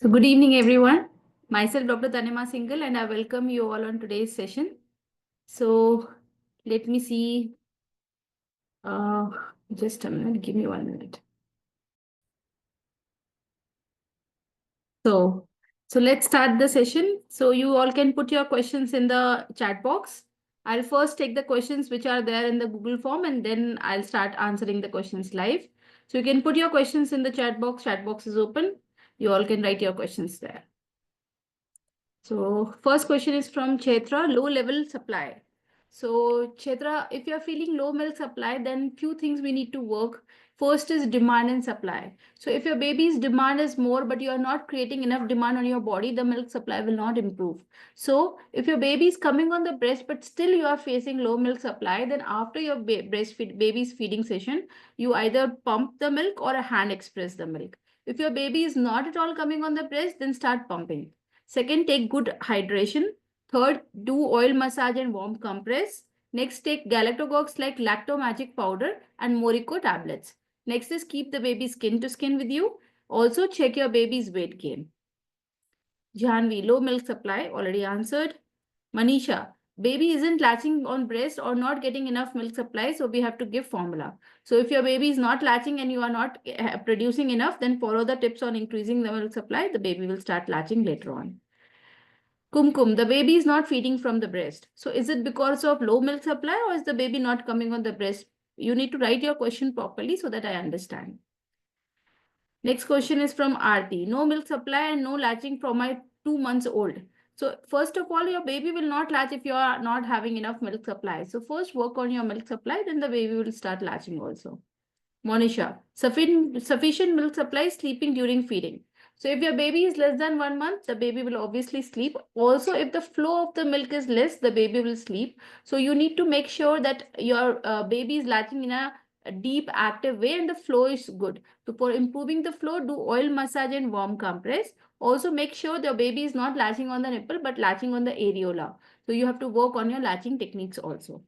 So good evening, everyone. Myself, Dr. Tanima Singhal, and I welcome you all on today's session. So let me see. Just a minute. Give me 1 minute. So, so let's start the session. So you all can put your questions in the chat box. I'll first take the questions which are there in the Google form, and then I'll start answering the questions live. So you can put your questions in the chat box. Chat box is open. You all can write your questions there. So first question is from Chetra, low level supply. So Chetra, if you're feeling low milk supply, then few things we need to work. First is demand and supply. So if your baby's demand is more, but you are not creating enough demand on your body, the milk supply will not improve. So if your baby is coming on the breast, but still you are facing low milk supply, then after your baby's feeding session, you either pump the milk or a hand express the milk. If your baby is not at all coming on the breast, then start pumping. Second, take good hydration. Third, do oil massage and warm compress. Next, take galactogogues like Lacto Magic powder and Morico tablets. Next is keep the baby skin to skin with you. Also check your baby's weight gain. Janvi, low milk supply, already answered. Manisha, baby isn't latching on breast or not getting enough milk supply, so we have to give formula. So if your baby is not latching and you are not producing enough, then follow the tips on increasing the milk supply. The baby will start latching later on. Kumkum, the baby is not feeding from the breast. So is it because of low milk supply or is the baby not coming on the breast? You need to write your question properly so that I understand. Next question is from Aarti. No milk supply and no latching from my 2 months old. So first of all, your baby will not latch if you are not having enough milk supply. So first work on your milk supply, then the baby will start latching also. Monisha, sufficient milk supply, sleeping during feeding. So if your baby is less than 1 month, the baby will obviously sleep. Also, if the flow of the milk is less, the baby will sleep. So you need to make sure that your baby is latching in a deep, active way and the flow is good. So for improving the flow, do oil massage and warm compress. Also make sure the baby is not latching on the nipple, but latching on the areola. So you have to work on your latching techniques also.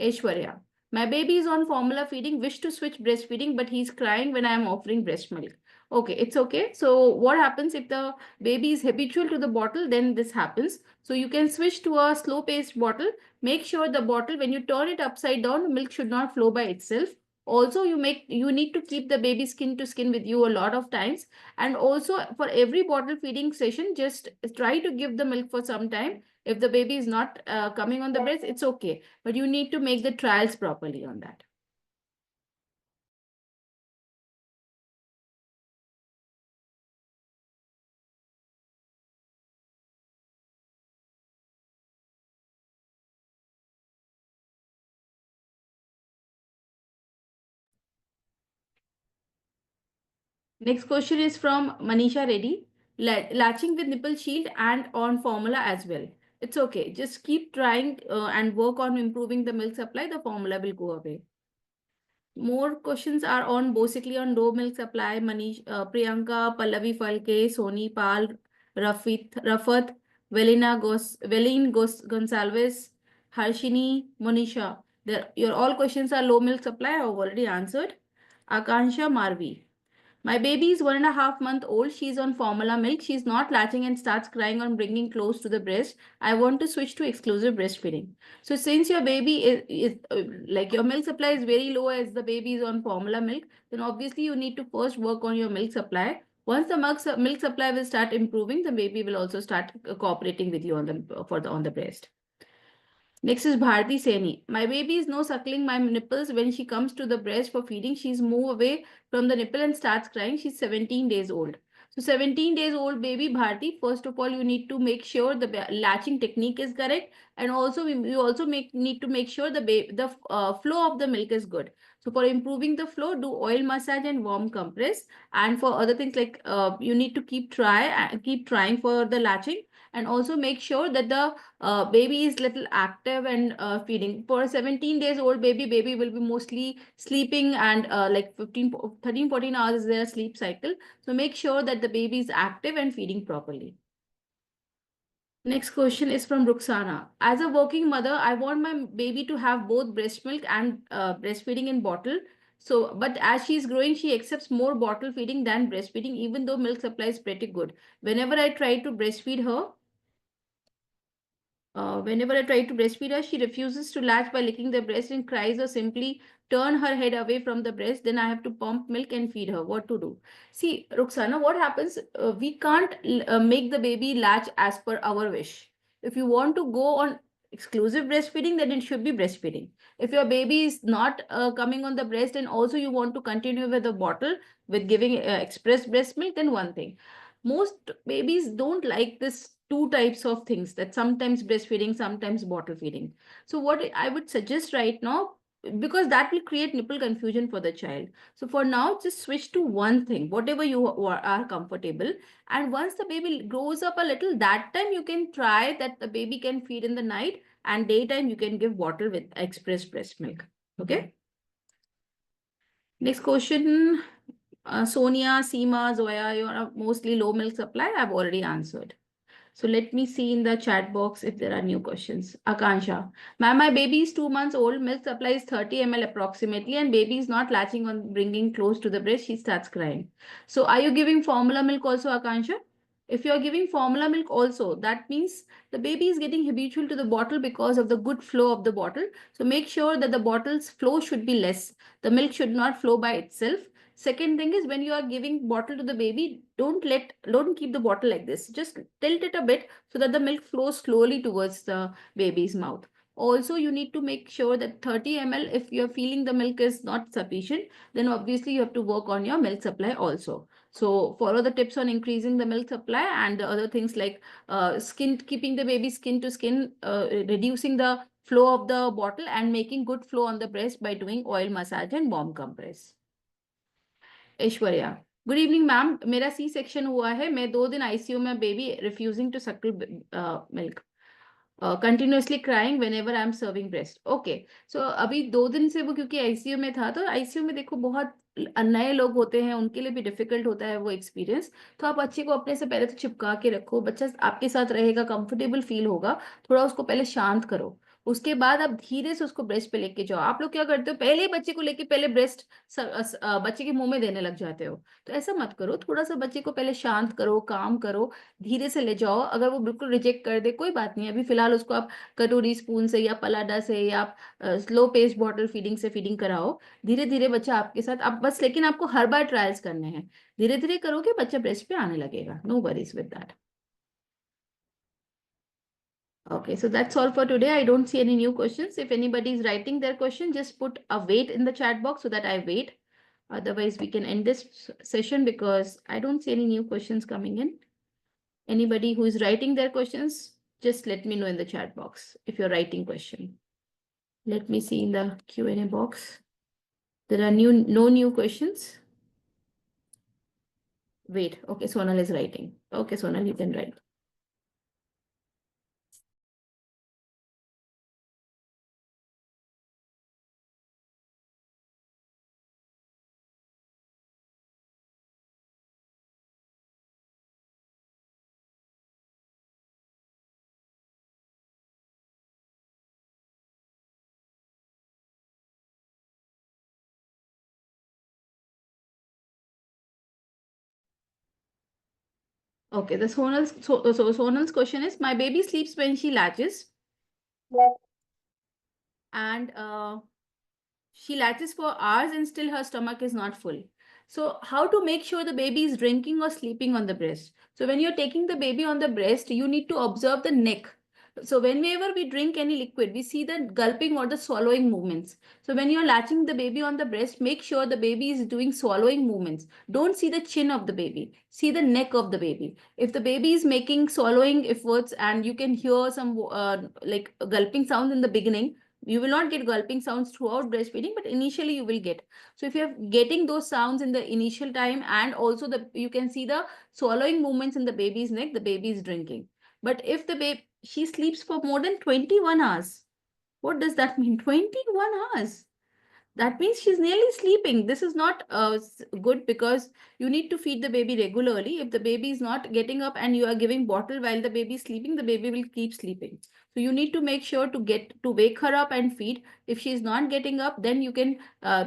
Aishwarya, my baby is on formula feeding, wish to switch breastfeeding, but he's crying when I am offering breast milk. Okay, it's okay. So what happens if the baby is habitual to the bottle, then this happens. So you can switch to a slow paced bottle. Make sure the bottle, when you turn it upside down, the milk should not flow by itself. Also, you need to keep the baby skin to skin with you a lot of times. And also for every bottle feeding session, just try to give the milk for some time. If the baby is not coming on the breast, it's okay. But you need to make the trials properly on that. Next question is from Manisha Reddy. Latching with nipple shield and on formula as well. It's okay. Just keep trying and work on improving the milk supply. The formula will go away. More questions are on basically on low milk supply. Manish, Priyanka, Pallavi Falke, Soni Pal, Rafat, Veline Gonsalves, Harshini, Monisha. Your all questions are low milk supply. I have already answered. Akansha Marvi. My baby is 1.5 months old. She's on formula milk. She's not latching and starts crying on bringing close to the breast. I want to switch to exclusive breastfeeding. So since your baby is like your milk supply is very low as the baby is on formula milk, then obviously you need to first work on your milk supply. Once the milk supply will start improving, the baby will also start cooperating with you on the breast. Next is Bharti Seni. My baby is no suckling my nipples when she comes to the breast for feeding. She's move away from the nipple and starts crying. She's 17 days old. So 17 days old baby Bharti, first of all, you need to make sure the latching technique is correct. And also you also need to make sure the flow of the milk is good. So for improving the flow, do oil massage and warm compress. And for other things like you need to keep trying for the latching. And also make sure that the baby is little active and feeding. For a 17 days old baby will be mostly sleeping and like 13, 14 hours is their sleep cycle. So make sure that the baby is active and feeding properly. Next question is from Ruxana. As a working mother, I want my baby to have both breast milk and breastfeeding in bottle. So, but as she's growing, she accepts more bottle feeding than breastfeeding, even though milk supply is pretty good. Whenever I try to breastfeed her, she refuses to latch by licking the breast and cries or simply turn her head away from the breast. Then I have to pump milk and feed her. What to do? See, Ruxana, what happens? We can't make the baby latch as per our wish. If you want to go on exclusive breastfeeding, then it should be breastfeeding. If your baby is not coming on the breast and also you want to continue with the bottle with giving express breast milk, then one thing. Most babies don't like this two types of things, that sometimes breastfeeding, sometimes bottle feeding. So what I would suggest right now, because that will create nipple confusion for the child. So for now, just switch to one thing, whatever you are comfortable. And once the baby grows up a little, that time you can try that the baby can feed in the night, and daytime you can give bottle with express breast milk. Okay. Next question. Sonia, Seema, Zoya, you are mostly low milk supply. I've already answered. So let me see in the chat box if there are new questions. Akansha, ma'am, my baby is 2 months old. Milk supply is 30 ml approximately, and baby is not latching on bringing close to the breast. She starts crying. So are you giving formula milk also, Akansha? If you are giving formula milk also, that means the baby is getting habitual to the bottle because of the good flow of the bottle. So make sure that the bottle's flow should be less. The milk should not flow by itself. Second thing is, when you are giving bottle to the baby, don't keep the bottle like this. Just tilt it a bit so that the milk flows slowly towards the baby's mouth. Also, you need to make sure that 30 ml, if you're feeling the milk is not sufficient, then obviously you have to work on your milk supply also. So follow the tips on increasing the milk supply, and the other things like keeping the baby skin to skin, reducing the flow of the bottle and making good flow on the breast by doing oil massage and warm compress. Aishwarya, good evening ma'am, मेरा C section हुआ है, मैं 2 दिन ICU में, baby refusing to suck milk, continuously crying whenever I am serving breast. Okay, so अभी 2 दिन से वो क्योंकि आईसीयू में था, तो आईसीयू में देखो बहुत नए लोग होते हैं, उनके लिए भी डिफिकल्ट होता है वो एक्सपीरियंस. तो आप बच्चे को अपने से पहले तो चिपका के रखो, बच्चा आपके साथ रहेगा, कंफर्टेबल फील होगा, थोड़ा उसको पहले शांत करो. उसके बाद आप धीरे से उसको ब्रेस्ट पे लेके जाओ. आप लोग क्या करते हो, पहले ही बच्चे को लेके पहले ब्रेस्ट बच्चे के मुंह में देने लग जाते हो. तो ऐसा मत करो, थोड़ा सा बच्चे को पहले शांत करो, काम करो, धीरे से ले जाओ. अगर वो बिल्कुल रिजेक्ट कर दे, कोई बात नहीं, अभी फिलहाल उसको आप कटोरी स्पून से या पलाडा से या आप स्लो पेस बॉटल फीडिंग से फीडिंग कराओ. धीरे धीरे बच्चा आपके साथ, आप बस, लेकिन आपको हर बार ट्रायल्स करने हैं. धीरे धीरे करोगे बच्चा ब्रेस्ट पे आने लगेगा. No worries with that. Okay, so that's all for today. I don't see any new questions. If anybody is writing their question, just put a wait in the chat box so that I wait. Otherwise, we can end this session because I don't see any new questions coming in. Anybody who is writing their questions, just let me know in the chat box if you're writing question. Let me see in the Q&A box. There are no new questions. Wait, okay, Sonal is writing. Okay, Sonal, you can write. Okay, the Sonal's question is, my baby sleeps when she latches. And she latches for hours and still her stomach is not full. So how to make sure the baby is drinking or sleeping on the breast? So when you're taking the baby on the breast, you need to observe the neck. So whenever we drink any liquid, we see the gulping or the swallowing movements. So when you're latching the baby on the breast, make sure the baby is doing swallowing movements. Don't see the chin of the baby. See the neck of the baby. If the baby is making swallowing efforts and you can hear some like gulping sounds in the beginning, you will not get gulping sounds throughout breastfeeding, but initially you will get. So if you're getting those sounds in the initial time, and also you can see the swallowing movements in the baby's neck, the baby is drinking. But if the baby, she sleeps for more than 21 hours. What does that mean? 21 hours. that means she's nearly sleeping. This is not good, because you need to feed the baby regularly. If the baby is not getting up and you are giving bottle while the baby is sleeping, the baby will keep sleeping. So you need to make sure to wake her up and feed. If she is not getting up, then you can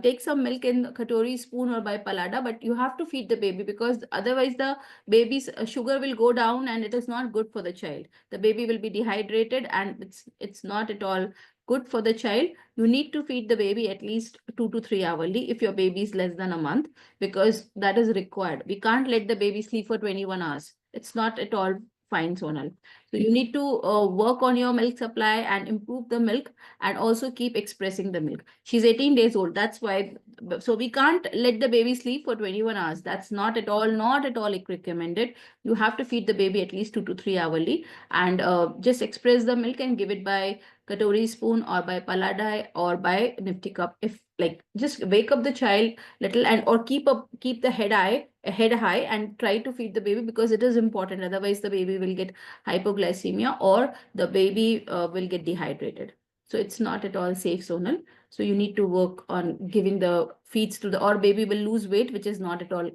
take some milk in katori, spoon, or by palada, but you have to feed the baby, because otherwise the baby's sugar will go down and it is not good for the child. The baby will be dehydrated and it's not at all good for the child. You need to feed the baby at least 2 to 3 hourly if your baby is less than a month, because that is required. We can't let the baby sleep for 21 hours. It's not at all fine, Sonal. So you need to work on your milk supply and improve the milk, and also keep expressing the milk. She's 18 days old. That's why. So we can't let the baby sleep for 21 hours. That's not at all recommended. You have to feed the baby at least 2 to 3 hourly, and just express the milk and give it by katori, spoon, or by paladai, or by nifty cup. If like, just wake up the child little, and or keep the head high, and try to feed the baby, because it is important. Otherwise the baby will get hypoglycemia, or the baby will get dehydrated. So it's not at all safe, Sonal. So you need to work on giving the feeds to the, or baby will lose weight, which is not at all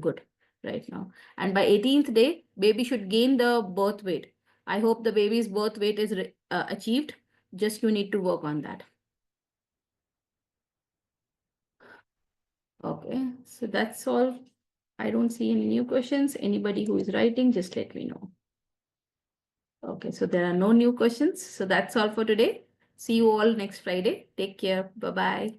good right now. And by 18th day, baby should gain the birth weight. I hope the baby's birth weight is achieved. Just you need to work on that. Okay, so that's all. I don't see any new questions. Anybody who is writing, just let me know. Okay, so there are no new questions. So that's all for today. See you all next Friday. Take care. Bye-bye.